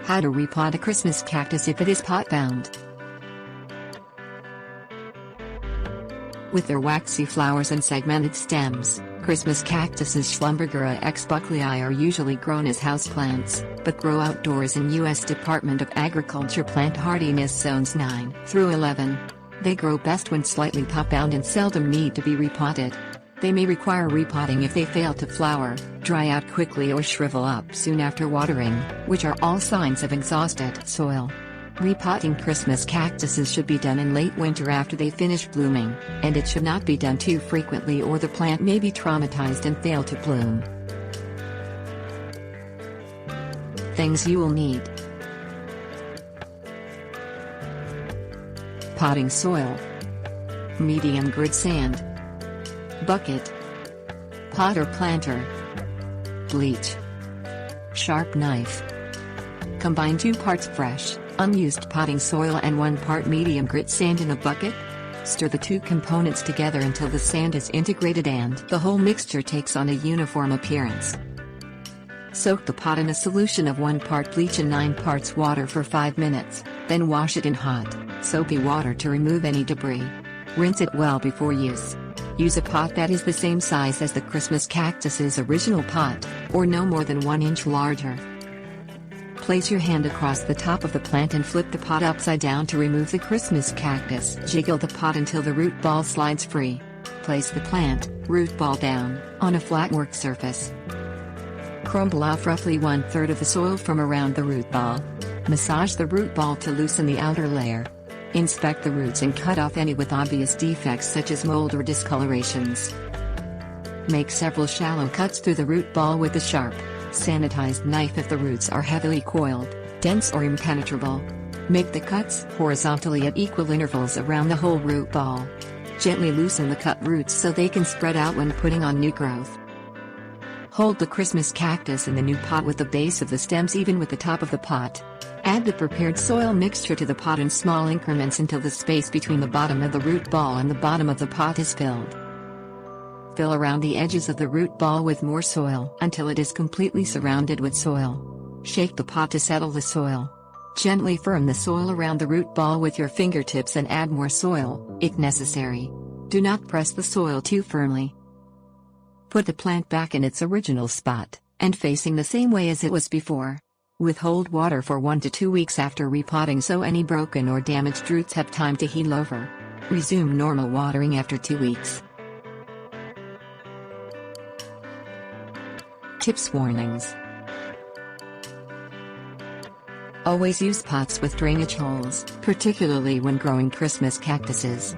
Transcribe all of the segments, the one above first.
How to repot a Christmas cactus if it is pot-bound. With their waxy flowers and segmented stems, Christmas cactuses Schlumbergera x buckleyi are usually grown as houseplants, but grow outdoors in U.S. Department of Agriculture plant hardiness zones 9 through 11. They grow best when slightly pot-bound and seldom need to be repotted. They may require repotting if they fail to flower, dry out quickly or shrivel up soon after watering, which are all signs of exhausted soil. Repotting Christmas cactuses should be done in late winter after they finish blooming, and it should not be done too frequently or the plant may be traumatized and fail to bloom. Things you will need: potting soil, medium grit sand, bucket, pot or planter, bleach, sharp knife. Combine 2 parts fresh, unused potting soil and 1 part medium grit sand in a bucket. Stir the 2 components together until the sand is integrated and the whole mixture takes on a uniform appearance. Soak the pot in a solution of 1 part bleach and 9 parts water for 5 minutes, then wash it in hot, soapy water to remove any debris. Rinse it well before use. Use a pot that is the same size as the Christmas cactus's original pot, or no more than 1 inch larger. Place your hand across the top of the plant and flip the pot upside down to remove the Christmas cactus. Jiggle the pot until the root ball slides free. Place the plant, root ball down, on a flat work surface. Crumble off roughly 1/3 of the soil from around the root ball. Massage the root ball to loosen the outer layer. Inspect the roots and cut off any with obvious defects such as mold or discolorations. Make several shallow cuts through the root ball with a sharp, sanitized knife if the roots are heavily coiled, dense or impenetrable. Make the cuts horizontally at equal intervals around the whole root ball. Gently loosen the cut roots so they can spread out when putting on new growth. Hold the Christmas cactus in the new pot with the base of the stems even with the top of the pot. Add the prepared soil mixture to the pot in small increments until the space between the bottom of the root ball and the bottom of the pot is filled. Fill around the edges of the root ball with more soil until it is completely surrounded with soil. Shake the pot to settle the soil. Gently firm the soil around the root ball with your fingertips and add more soil, if necessary. Do not press the soil too firmly. Put the plant back in its original spot, and facing the same way as it was before. Withhold water for 1 to 2 weeks after repotting so any broken or damaged roots have time to heal over. Resume normal watering after 2 weeks. Tips: warnings. Always use pots with drainage holes, particularly when growing Christmas cactuses.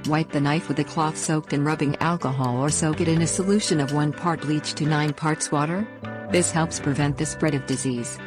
Wipe the knife with a cloth soaked in rubbing alcohol or soak it in a solution of 1 part bleach to 9 parts water. This helps prevent the spread of disease.